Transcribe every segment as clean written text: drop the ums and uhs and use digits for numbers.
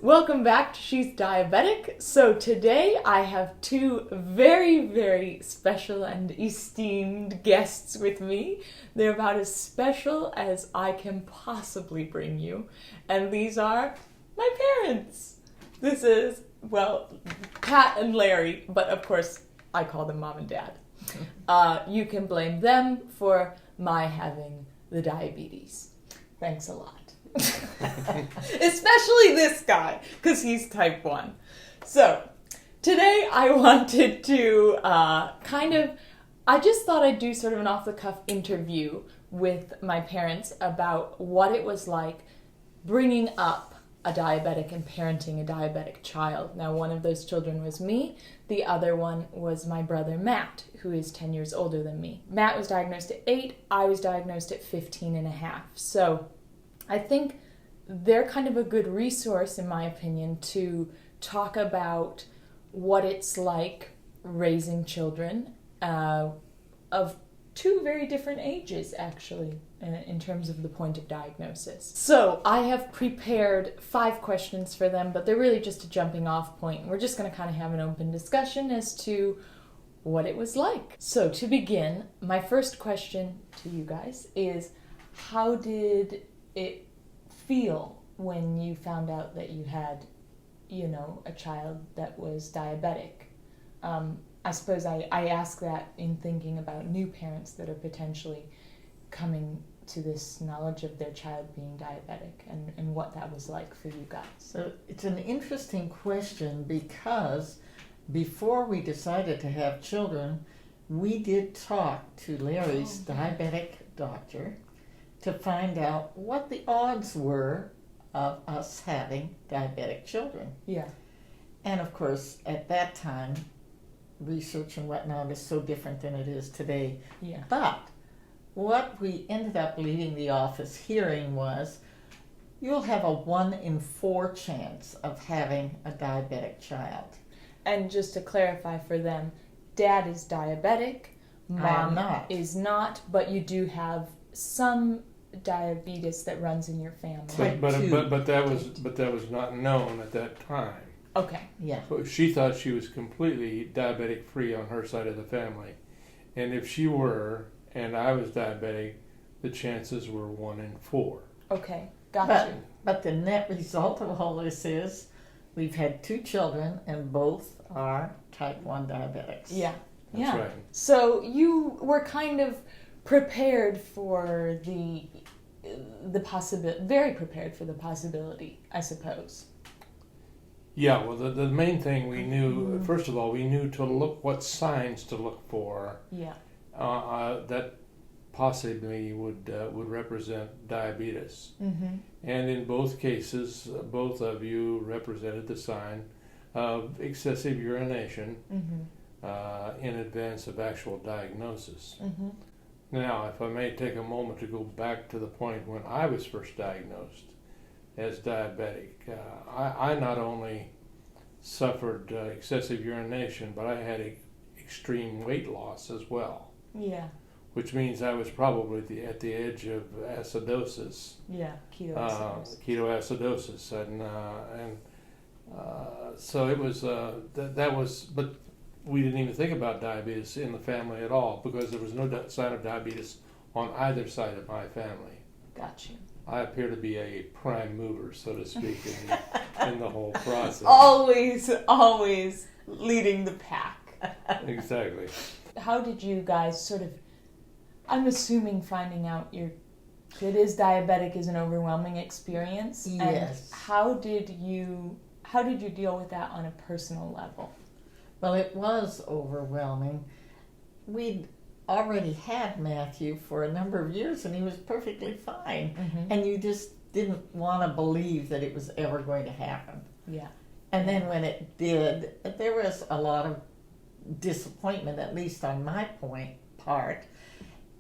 Welcome back to She's Diabetic. So today I have two very, very special and esteemed guests with me. They're about as special as I can possibly bring you. And these are my parents. This is, well, Pat and Larry, but of course I call them Mom and Dad. You can blame them for my having the diabetes. Thanks a lot. Especially this guy, because he's type 1. So, today I wanted to I just thought I'd do sort of an off-the-cuff interview with my parents about what it was like bringing up a diabetic and parenting a diabetic child. Now, one of those children was me. The other one was my brother Matt, who is 10 years older than me. Matt was diagnosed at 8. I was diagnosed at 15 and a half. So, I think they're kind of a good resource, in my opinion, to talk about what it's like raising children of two very different ages, actually, in terms of the point of diagnosis. So I have prepared 5 questions for them, but they're really just a jumping off point. We're just going to kind of have an open discussion as to what it was like. So to begin, my first question to you guys is, how did it feel when you found out that you had, a child that was diabetic? I suppose I ask that in thinking about new parents that are potentially coming to this knowledge of their child being diabetic and what that was like for you guys. So it's an interesting question because before we decided to have children, we did talk to Larry's diabetic doctor to find out what the odds were of us having diabetic children. Yeah. And of course, at that time, research and whatnot is so different than it is today. Yeah. But what we ended up leaving the office hearing was, you'll have a 1 in 4 chance of having a diabetic child. And just to clarify for them, Dad is diabetic, Mom is not, but you do have some diabetes that runs in your family. But that was not known at that time. Okay. Yeah. So she thought she was completely diabetic free on her side of the family, and if she were and I was diabetic, the chances were 1 in 4. Okay, gotcha. But the net result of all this is we've had 2 children and both are type 1 diabetics. Yeah. That's right. So you were kind of prepared for the possibility, very prepared for the possibility, I suppose. Yeah, well, the main thing we knew, first of all, we knew to look what signs to look for. Yeah. That possibly would represent diabetes. Mm-hmm. And in both cases, both of you represented the sign of excessive urination in advance of actual diagnosis. Mm-hmm. Now, if I may take a moment to go back to the point when I was first diagnosed as diabetic, I not only suffered excessive urination, but I had extreme weight loss as well. Yeah. Which means I was probably at the edge of acidosis. Yeah, ketoacidosis. Ketoacidosis, and so it was that was, but we didn't even think about diabetes in the family at all because there was no sign of diabetes on either side of my family. Got you. I appear to be a prime mover, so to speak, in the whole process. Always leading the pack. Exactly. How did you guys sort of, I'm assuming finding out your kid is diabetic is an overwhelming experience. Yes. And how did you deal with that on a personal level? Well, it was overwhelming. We'd already had Matthew for a number of years and he was perfectly fine. Mm-hmm. And you just didn't want to believe that it was ever going to happen. Yeah. And then when it did, there was a lot of disappointment, at least on my part.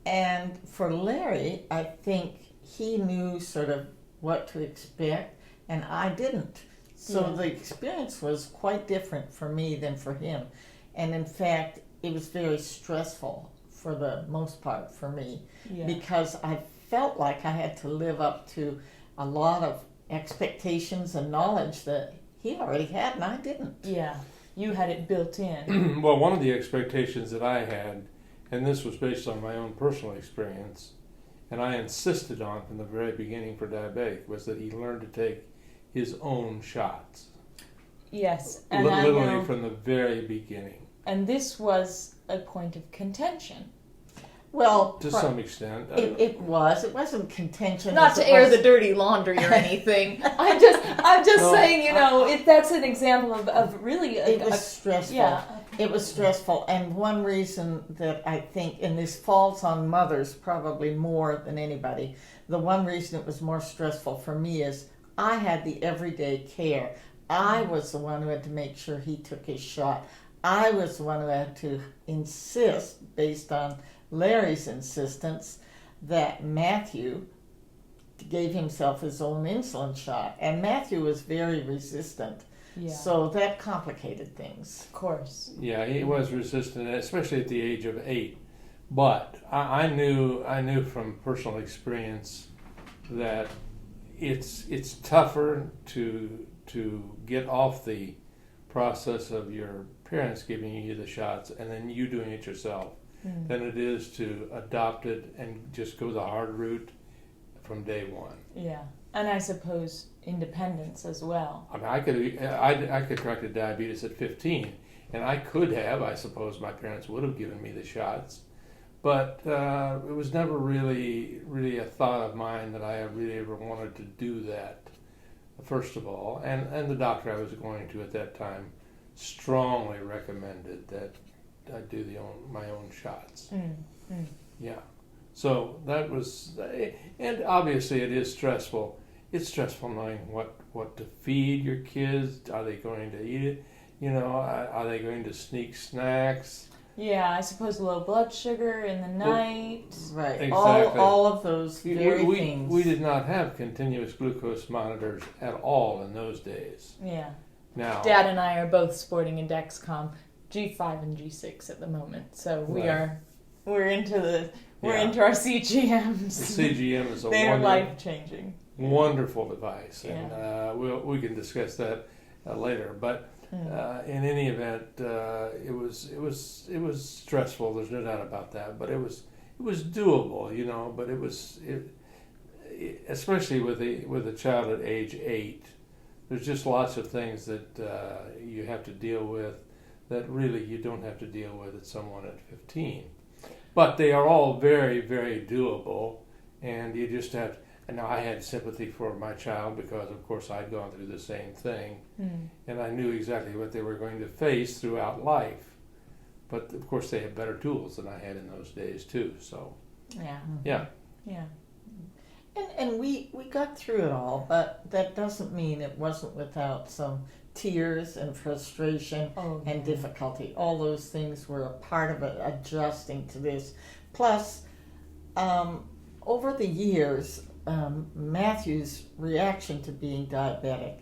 And for Larry, I think he knew sort of what to expect, and I didn't. So the experience was quite different for me than for him. And in fact, it was very stressful for the most part for me because I felt like I had to live up to a lot of expectations and knowledge that he already had and I didn't. Yeah. You had it built in. Well, one of the expectations that I had, and this was based on my own personal experience, and I insisted on from the very beginning for Diabetic, was that he learned to take his own shots. Yes. And Literally from the very beginning. And this was a point of contention. Well, to some extent. It wasn't contention. Not to air the dirty laundry or anything. I'm just saying, if that's an example of really... It was stressful. Yeah. It was stressful. And one reason that I think, and this falls on mothers probably more than anybody, the one reason it was more stressful for me is I had the everyday care. I was the one who had to make sure he took his shot. I was the one who had to insist, based on Larry's insistence, that Matthew gave himself his own insulin shot. And Matthew was very resistant. Yeah. So that complicated things. Of course. Yeah, he was resistant, especially at the age of 8. But I knew from personal experience that it's tougher to get off the process of your parents giving you the shots and then you doing it yourself than it is to adopt it and just go the hard route from day one. Yeah, and I suppose independence as well. I mean, I contracted diabetes at 15, and I could have, I suppose my parents would have given me the shots, but it was never really a thought of mine that I really ever wanted to do that, first of all. And the doctor I was going to at that time strongly recommended that I do my own shots. Yeah. So that was, and obviously it is stressful. It's stressful knowing what to feed your kids. Are they going to eat it? Are they going to sneak snacks? Yeah, I suppose low blood sugar in the night. Right. Exactly. All of those things. We did not have continuous glucose monitors at all in those days. Yeah. Now, Dad and I are both sporting a Dexcom G5 and G6 at the moment, so we're into our CGMs. the CGM is a They're life changing. wonderful device, and we can discuss that later. But in any event, it was stressful. There's no doubt about that. But it was doable, But especially with a child at age 8, there's just lots of things that you have to deal with that really you don't have to deal with at someone at 15. But they are all very, very doable, and you just have. And now I had sympathy for my child because, of course, I'd gone through the same thing, and I knew exactly what they were going to face throughout life. But of course, they have better tools than I had in those days too. So yeah. And we got through it all, but that doesn't mean it wasn't without some tears and frustration and difficulty. All those things were a part of it, adjusting to this. Plus, over the years, Matthew's reaction to being diabetic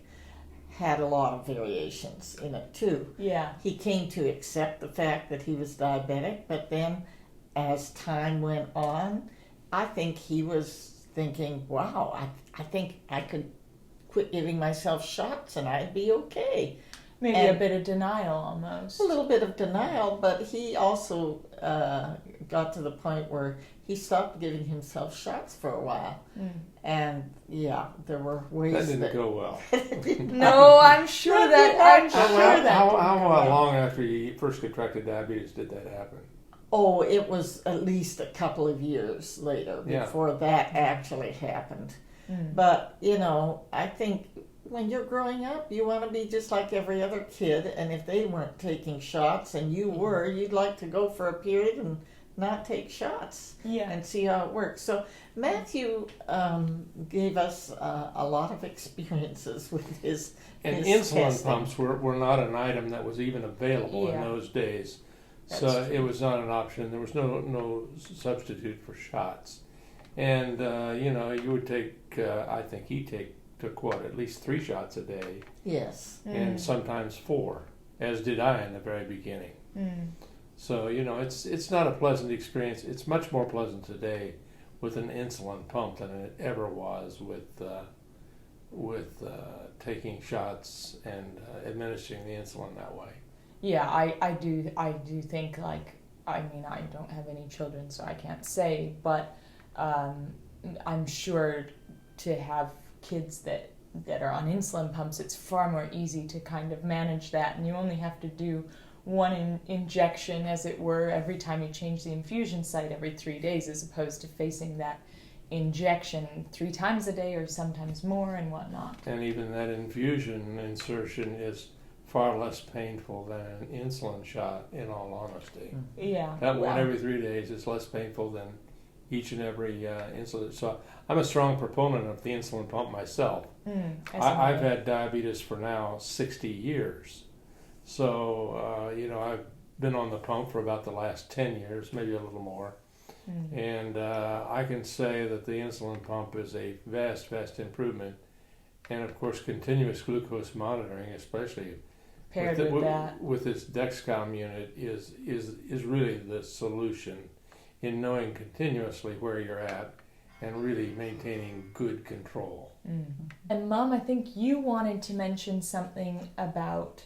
had a lot of variations in it too. Yeah. He came to accept the fact that he was diabetic, but then as time went on, I think he was thinking, wow, I think I could quit giving myself shots and I'd be okay. Maybe a bit of denial almost. A little bit of denial, but he also got to the point where he stopped giving himself shots for a while. And there were ways that didn't go well. No, I'm sure that. How long after you first contracted diabetes did that happen? Oh, it was at least a couple of years later before that actually happened. But, I think when you're growing up, you want to be just like every other kid. And if they weren't taking shots and you were, you'd like to go for a period and not take shots and see how it works. So Matthew gave us a lot of experiences with his insulin testing. pumps were not an item that was even available in those days. So it was not an option. There was no substitute for shots. And, you would take, I think he took at least 3 shots a day. Yes. And sometimes 4, as did I in the very beginning. So, it's not a pleasant experience. It's much more pleasant today with an insulin pump than it ever was with with taking shots and administering the insulin that way. Yeah, I do think, like, I mean, I don't have any children, so I can't say, but I'm sure to have kids that are on insulin pumps, it's far more easy to kind of manage that, and you only have to do one injection, as it were, every time you change the infusion site every 3 days, as opposed to facing that injection 3 times a day or sometimes more and whatnot. And even that infusion insertion is far less painful than an insulin shot, in all honesty. Yeah. That one every 3 days is less painful than each and every insulin. So I'm a strong proponent of the insulin pump myself. I've had diabetes for now 60 years. So, I've been on the pump for about the last 10 years, maybe a little more. And I can say that the insulin pump is a vast, vast improvement. And of course, continuous glucose monitoring, especially paired with that, with this Dexcom unit, is really the solution in knowing continuously where you're at and really maintaining good control. And Mom, I think you wanted to mention something about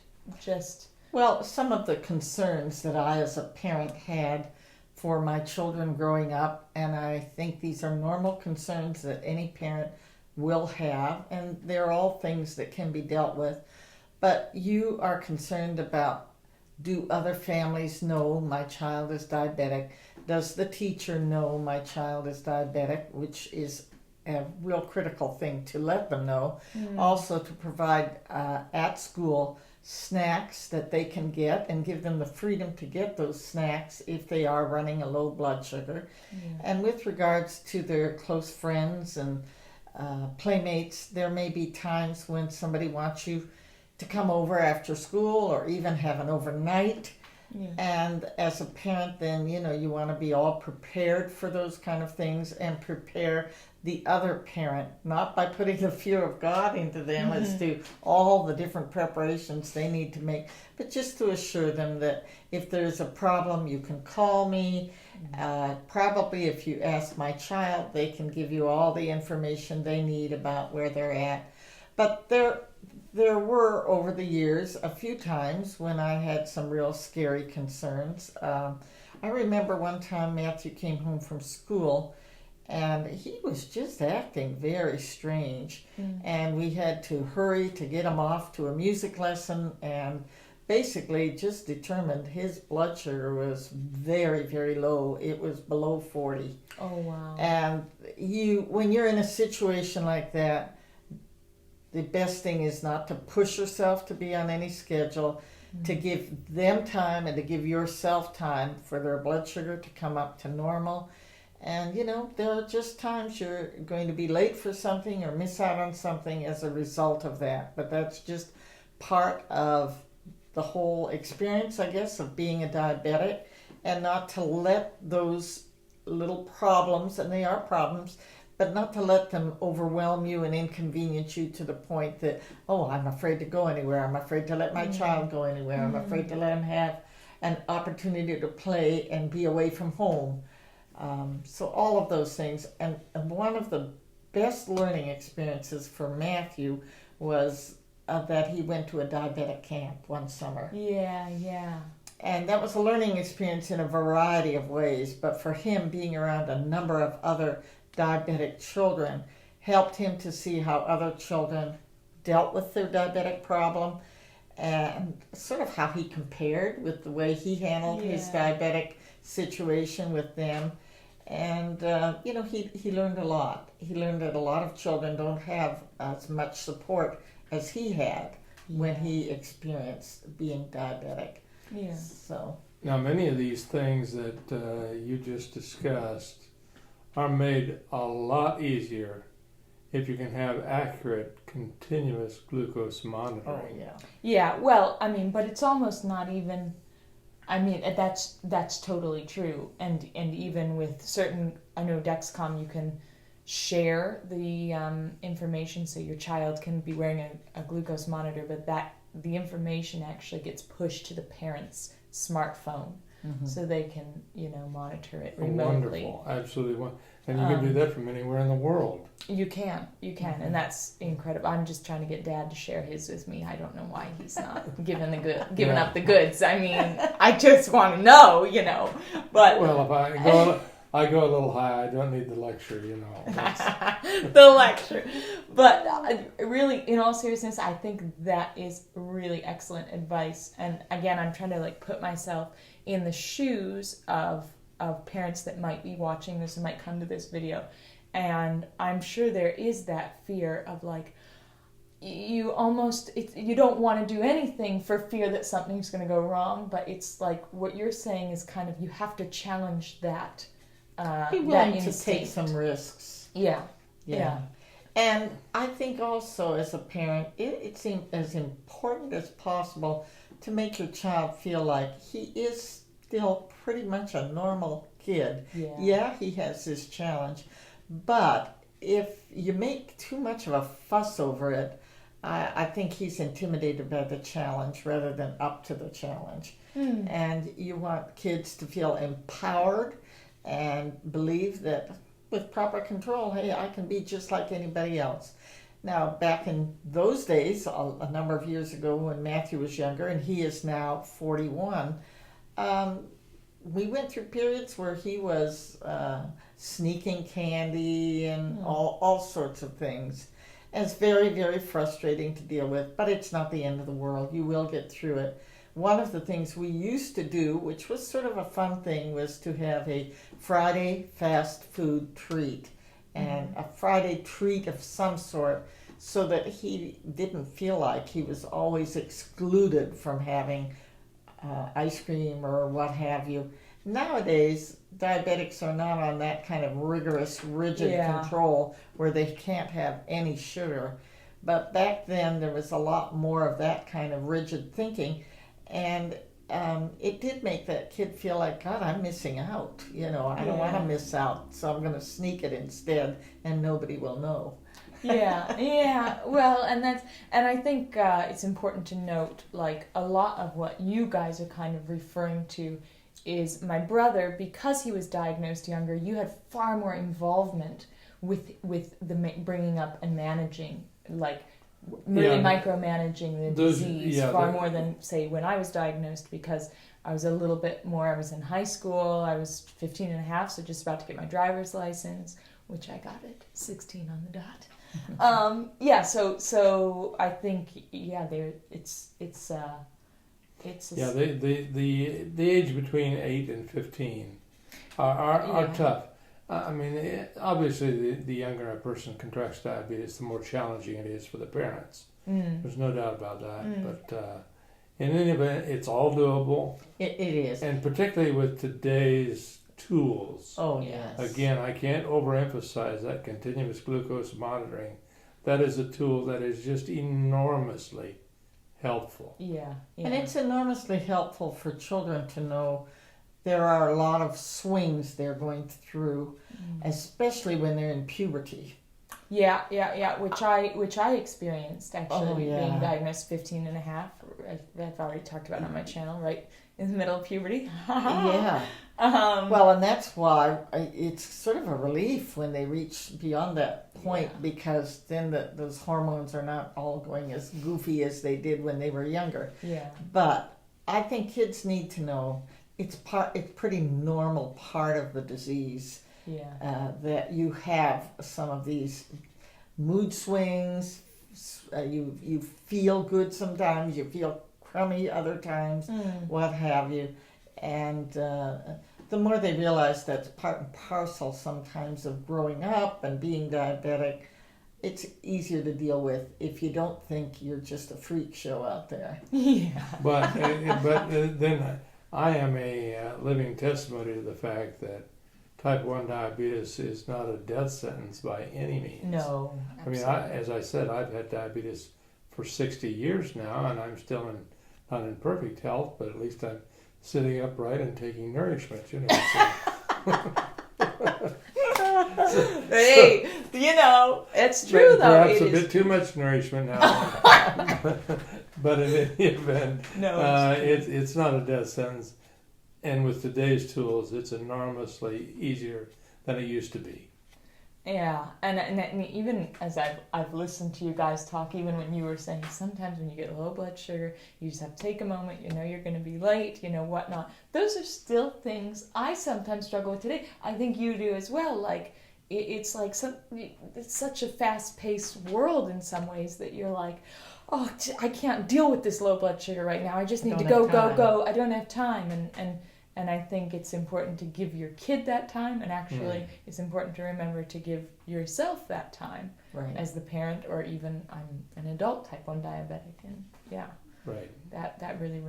Well, some of the concerns that I as a parent had for my children growing up, and I think these are normal concerns that any parent will have, and they're all things that can be dealt with. But you are concerned about, do other families know my child is diabetic? Does the teacher know my child is diabetic, which is a real critical thing to let them know. Also to provide at school snacks that they can get and give them the freedom to get those snacks if they are running a low blood sugar. And with regards to their close friends and playmates, there may be times when somebody wants you to come over after school or even have an overnight. And as a parent, then, you want to be all prepared for those kind of things and prepare the other parent, not by putting the fear of God into them as to all the different preparations they need to make, but just to assure them that if there's a problem, you can call me. Probably if you ask my child, they can give you all the information they need about where they're at. But there were, over the years, a few times when I had some real scary concerns. I remember one time Matthew came home from school and he was just acting very strange. And we had to hurry to get him off to a music lesson, and basically just determined his blood sugar was very, very low. It was below 40. Oh, wow. And when you're in a situation like that, the best thing is not to push yourself to be on any schedule, to give them time and to give yourself time for their blood sugar to come up to normal. And, there are just times you're going to be late for something or miss out on something as a result of that. But that's just part of the whole experience, I guess, of being a diabetic, and not to let those little problems, and they are problems, but not to let them overwhelm you and inconvenience you to the point that, I'm afraid to go anywhere. I'm afraid to let my child go anywhere. I'm afraid to let him have an opportunity to play and be away from home. So all of those things. And one of the best learning experiences for Matthew was that he went to a diabetic camp one summer. Yeah. And that was a learning experience in a variety of ways. But for him, being around a number of other diabetic children helped him to see how other children dealt with their diabetic problem, and sort of how he compared with the way he handled his diabetic situation with them. And he learned a lot. He learned that a lot of children don't have as much support as he had when he experienced being diabetic. So now, many of these things that you just discussed are made a lot easier if you can have accurate, continuous glucose monitoring. Well, but it's almost not even, that's totally true. And even with certain, I know Dexcom, you can share the information, so your child can be wearing a glucose monitor, but the information actually gets pushed to the parent's smartphone. so they can, monitor it remotely. Wonderful, absolutely. And you can do that from anywhere in the world. You can, and that's incredible. I'm just trying to get Dad to share his with me. I don't know why he's not giving up the goods. I mean, I just want to know, But well, if I go a little high, I don't need the lecture, the lecture. But really, in all seriousness, I think that is really excellent advice. And again, I'm trying to put myself in the shoes of parents that might be watching this and might come to this video. And I'm sure there is that fear of you don't want to do anything for fear that something's going to go wrong. But it's what you're saying is kind of, you have to challenge that. Be willing to take some risks. Yeah. And I think also as a parent, it's as important as possible to make your child feel like he is still pretty much a normal kid. Yeah, he has this challenge. But if you make too much of a fuss over it, I think he's intimidated by the challenge rather than up to the challenge. And you want kids to feel empowered and believe that with proper control, hey, I can be just like anybody else. Now, back in those days, a number of years ago when Matthew was younger, and he is now 41, we went through periods where he was sneaking candy and all sorts of things. And it's very, very frustrating to deal with, but it's not the end of the world. You will get through it. One of the things we used to do, which was sort of a fun thing, was to have a Friday fast food treat, and a Friday treat of some sort, so that he didn't feel like he was always excluded from having ice cream or what have you. Nowadays, diabetics are not on that kind of rigorous, rigid control where they can't have any sugar. But back then, there was a lot more of that kind of rigid thinking. And it did make that kid feel like, God, I'm missing out. I don't want to miss out, so I'm going to sneak it instead, and nobody will know. Well, and I think it's important to note, a lot of what you guys are kind of referring to is my brother, because he was diagnosed younger, you had far more involvement with the bringing up and managing, micromanaging the disease far more than, say, when I was diagnosed, because I was a little bit more, I was in high school, I was 15 and a half, so just about to get my driver's license, which I got at 16 on the dot. So I think, the age between 8 and 15 are tough. I mean, obviously, the younger a person contracts diabetes, the more challenging it is for the parents. There's no doubt about that. But in any event, it's all doable. It is. And particularly with today's tools. Oh, yes. Again, I can't overemphasize that continuous glucose monitoring. That is a tool that is just enormously helpful. Yeah. And it's enormously helpful for children to know there are a lot of swings they're going through, especially when they're in puberty. Yeah, which I experienced, actually, being diagnosed 15 and a half. I've already talked about it on my channel, right in the middle of puberty. Well, and that's why it's sort of a relief when they reach beyond that point, because then those hormones are not all going as goofy as they did when they were younger. But I think kids need to know it's pretty normal part of the disease. That you have some of these mood swings. You feel good sometimes, you feel crummy other times, what have you. And the more they realize that's part and parcel sometimes of growing up and being diabetic, it's easier to deal with if you don't think you're just a freak show out there. But then I am a living testimony to the fact that type 1 diabetes is not a death sentence by any means. No, absolutely. I mean, as I said, I've had diabetes for 60 years now, and I'm still not in perfect health, but at least I'm sitting upright and taking nourishment, So. Hey, it's true, though. Perhaps a bit too much nourishment now. But in any event, it's not a death sentence. And with today's tools, it's enormously easier than it used to be. Yeah, and even as I've listened to you guys talk, even when you were saying sometimes when you get low blood sugar, you just have to take a moment, you know you're going to be late, you know, whatnot. Those are still things I sometimes struggle with today. I think you do as well. Like, it's like it's such a fast-paced world in some ways that you're like, oh, I can't deal with this low blood sugar right now. I just need to go. I don't have time. And I think it's important to give your kid that time, and actually it's important to remember to give yourself that time as the parent, or even I'm an adult type 1 diabetic, and that really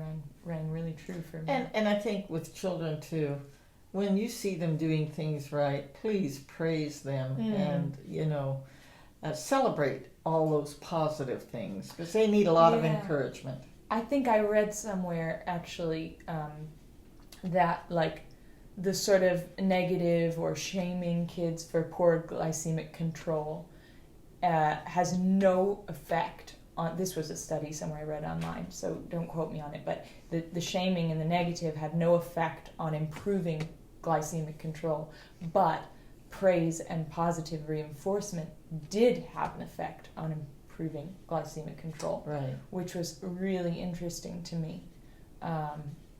rang really true for me. And I think with children too, when you see them doing things right, please praise them and, you know, celebrate all those positive things, because they need a lot of encouragement. I think I read somewhere actually that like the sort of negative or shaming kids for poor glycemic control has no effect on, this was a study somewhere I read online, so don't quote me on it, but the shaming and the negative had no effect on improving glycemic control, but praise and positive reinforcement did have an effect on improving glycemic control, which was really interesting to me.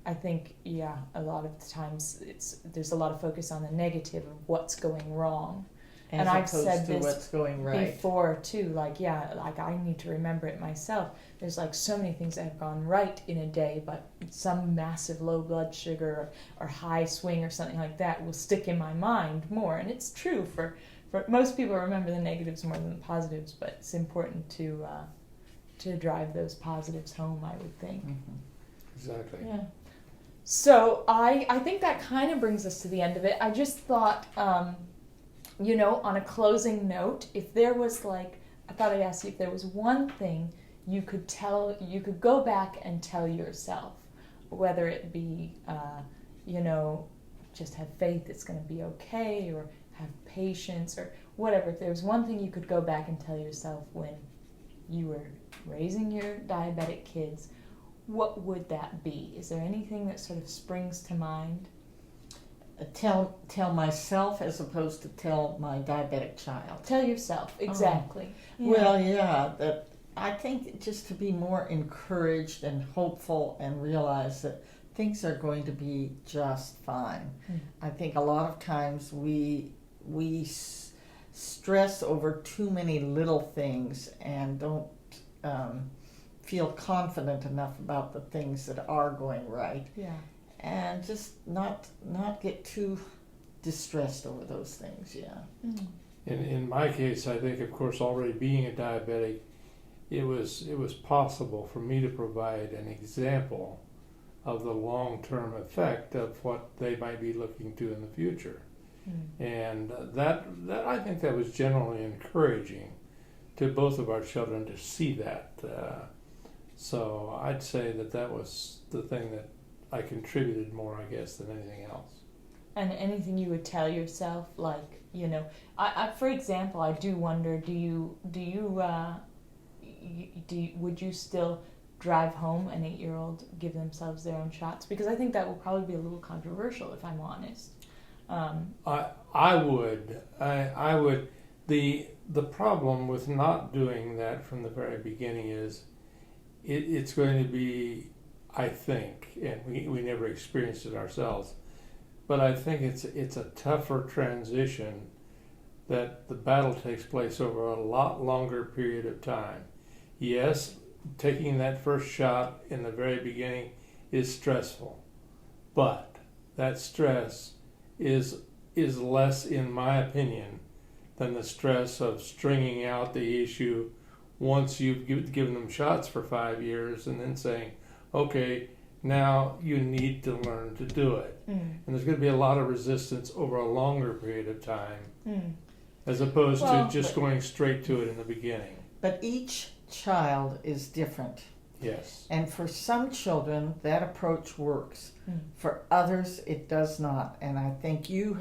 I think, a lot of the times there's a lot of focus on the negative of what's going wrong. And I've said this what's going right before too, like I need to remember it myself. There's like so many things that have gone right in a day, but some massive low blood sugar or high swing or something like that will stick in my mind more. And it's true for most people, remember the negatives more than the positives, but it's important to drive those positives home, I would think. Exactly. Yeah. So I think that kind of brings us to the end of it. I just thought, you know, on a closing note, if there was like, I thought I'd ask you if there was one thing you could go back and tell yourself, whether it be, you know, just have faith it's going to be okay, or have patience, or whatever. If there was one thing you could go back and tell yourself when you were raising your diabetic kids, what would that be? Is there anything that sort of springs to mind? Tell myself as opposed to tell my diabetic child. Tell yourself, exactly. Well, that I think just to be more encouraged and hopeful and realize that things are going to be just fine. I think a lot of times we stress over too many little things and don't feel confident enough about the things that are going right. Yeah. And just not get too distressed over those things, In my case, I think, of course, already being a diabetic, it was possible for me to provide an example of the long-term effect of what they might be looking to in the future. And that I think that was generally encouraging to both of our children to see that. So I'd say that was the thing that I contributed more, I guess, than anything else. And anything you would tell yourself, like, you know, I for example, I do wonder, would you still drive home an 8-year-old, give themselves their own shots? Because I think that will probably be a little controversial, if I'm honest. I would. I would. The problem with not doing that from the very beginning is it's going to be, I think, and we never experienced it ourselves, but I think it's a tougher transition, that the battle takes place over a lot longer period of time. Yes, taking that first shot in the very beginning is stressful, but that stress is less, in my opinion, than the stress of stringing out the issue once you've given them shots for 5 years and then saying, okay, now you need to learn to do it. And there's going to be a lot of resistance over a longer period of time as opposed to just going straight to it in the beginning. But each child is different. Yes. And for some children, that approach works. For others, it does not. And I think you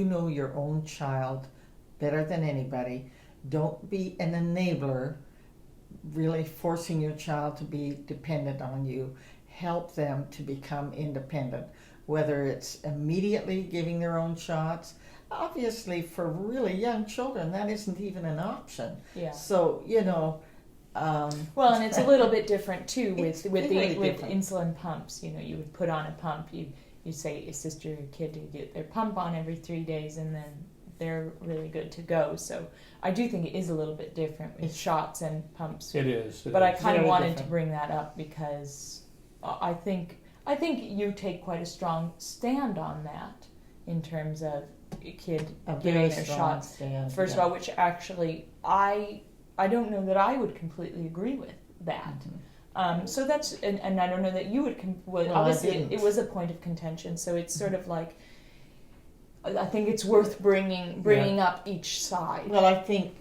know your own child better than anybody. Don't be an enabler, really forcing your child to be dependent on you. Help them to become independent. whether it's immediately giving their own shots. Obviously, for really young children, that isn't even an option. Yeah. So, Well, and it's a little bit different too It's with very with different. insulin pumps. You would put on a pump. You say assist your kid to get their pump on every 3 days, and then they're really good to go. So I do think it is a little bit different with shots and pumps. It is. But I kind of Very wanted different. to bring that up because I think you take quite a strong stand on that in terms of a kid A giving very their strong shots. stand. First of all, which actually I don't know that I would completely agree with that. So that's and I don't know that you would. Well, Obviously, I didn't. it was a point of contention. So it's sort of like I think it's worth bringing up each side. Well, I think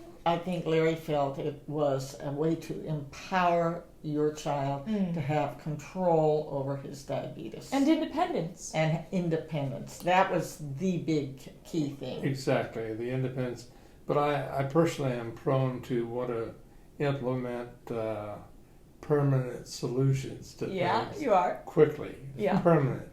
Larry felt it was a way to empower your child to have control over his diabetes And independence. and independence. That was the big key thing. Exactly, the independence. But I personally am prone to want to implement permanent solutions to things You are. quickly. Yeah. Permanent.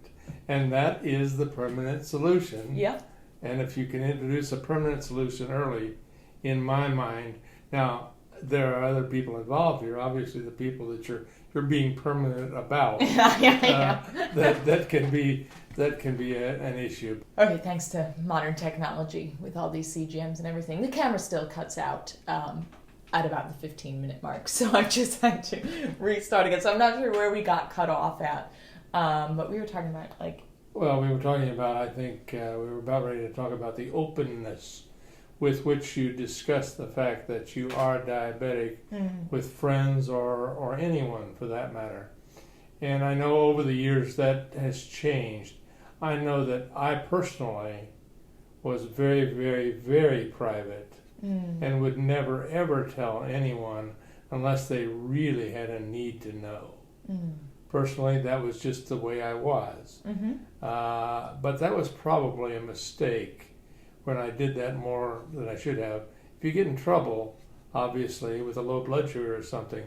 And that is the permanent solution. Yeah. And if you can introduce a permanent solution early, in my mind, now there are other people involved here. Obviously, the people that you're being permanent about. That can be an issue. Okay, thanks to modern technology with all these CGMs and everything, the camera still cuts out at about the 15-minute mark. So I just had to restart again. So I'm not sure where we got cut off at, but we were talking about Well, we were talking about, I think, we were about ready to talk about the openness with which you discuss the fact that you are diabetic with friends or anyone for that matter. And I know over the years that has changed. I know that I personally was very, very, very private and would never, ever tell anyone unless they really had a need to know. Personally, that was just the way I was. But that was probably a mistake when I did that more than I should have. If you get in trouble, obviously, with a low blood sugar or something,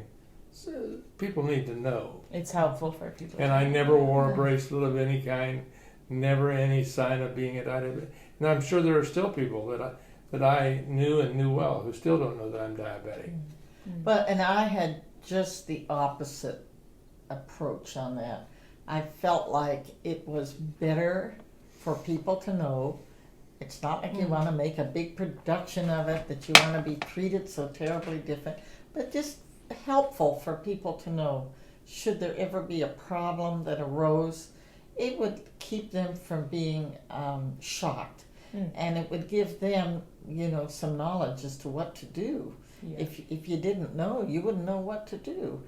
people need to know. it's helpful for people. And I never wore a bracelet of any kind, never any sign of being a diabetic. And I'm sure there are still people that I knew and knew well who still don't know that I'm diabetic. And I had just the opposite approach on that. I felt like it was better for people to know. It's not like you want to make a big production of it, that you want to be treated so terribly different, but just helpful for people to know. Should there ever be a problem that arose, it would keep them from being shocked, and it would give them, some knowledge as to what to do. Yeah. If you didn't know, you wouldn't know what to do.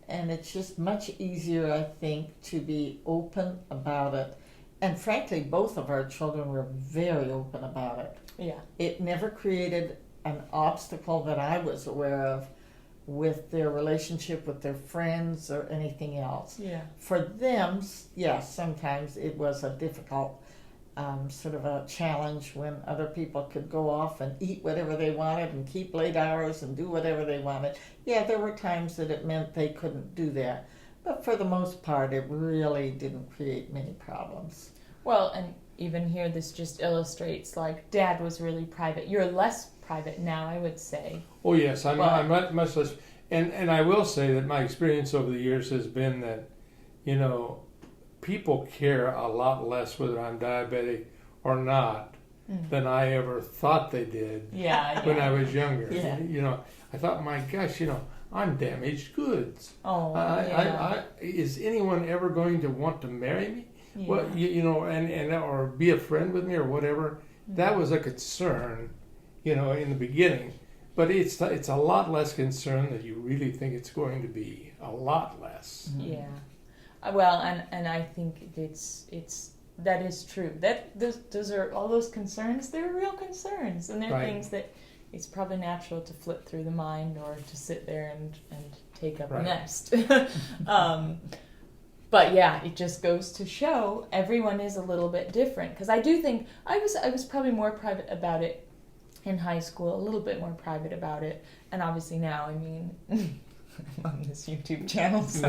And it's just much easier, I think, to be open about it. And frankly, both of our children were very open about it. Yeah. It never created an obstacle that I was aware of with their relationship with their friends or anything else. Yeah. For them, yes, sometimes it was a difficult sort of a challenge when other people could go off and eat whatever they wanted and keep late hours and do whatever they wanted. Yeah, there were times that it meant they couldn't do that. But for the most part, it really didn't create many problems. Well, and even here, this just illustrates, Dad was really private. You're less private now, I would say. Oh yes, I'm much less. And I will say that my experience over the years has been that, people care a lot less whether I'm diabetic or not than I ever thought they did when I was younger. Yeah. I thought, my gosh, I'm damaged goods. Oh, Is anyone ever going to want to marry me? Yeah. Well, and or be a friend with me or whatever. That was a concern, in the beginning. But it's a lot less concern than you really think it's going to be. A lot less. Yeah. Well, and I think that is true. That those are all those concerns. They're real concerns, and they're Right. things that it's probably natural to flip through the mind or to sit there and take up a Right. nest. But yeah, it just goes to show everyone is a little bit different. Because I do think I was probably more private about it in high school, a little bit more private about it, and obviously now, on this YouTube channel, so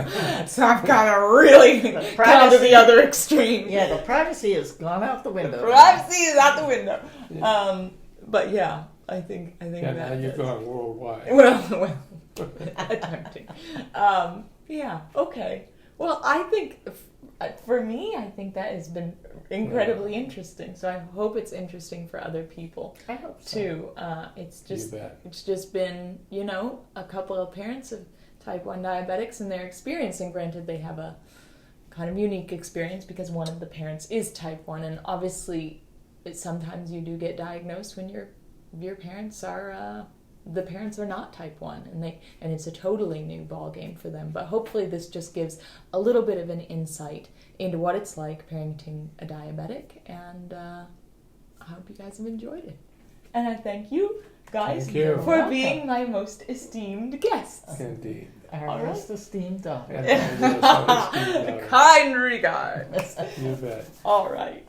I've got to really come to the other extreme. Yeah, the privacy has gone out the window. Privacy is out the window. But yeah, I think Yeah, now that you've gone worldwide. well, attempting. Yeah. Okay. Well, I think for me, I think that has been incredibly interesting. So I hope it's interesting for other people I hope so. too. You bet. It's just been, a couple of parents of type 1 diabetics and their experience, and granted they have a kind of unique experience because one of the parents is type 1, and obviously sometimes you do get diagnosed when your parents are the parents are not type 1, and it's a totally new ball game for them. But hopefully this just gives a little bit of an insight into what it's like parenting a diabetic, and I hope you guys have enjoyed it. And I thank you guys Thank you. for being my most esteemed guests. Indeed. Our All right. most esteemed daughter. And I will so esteem those. Kind regards. You bet. All right.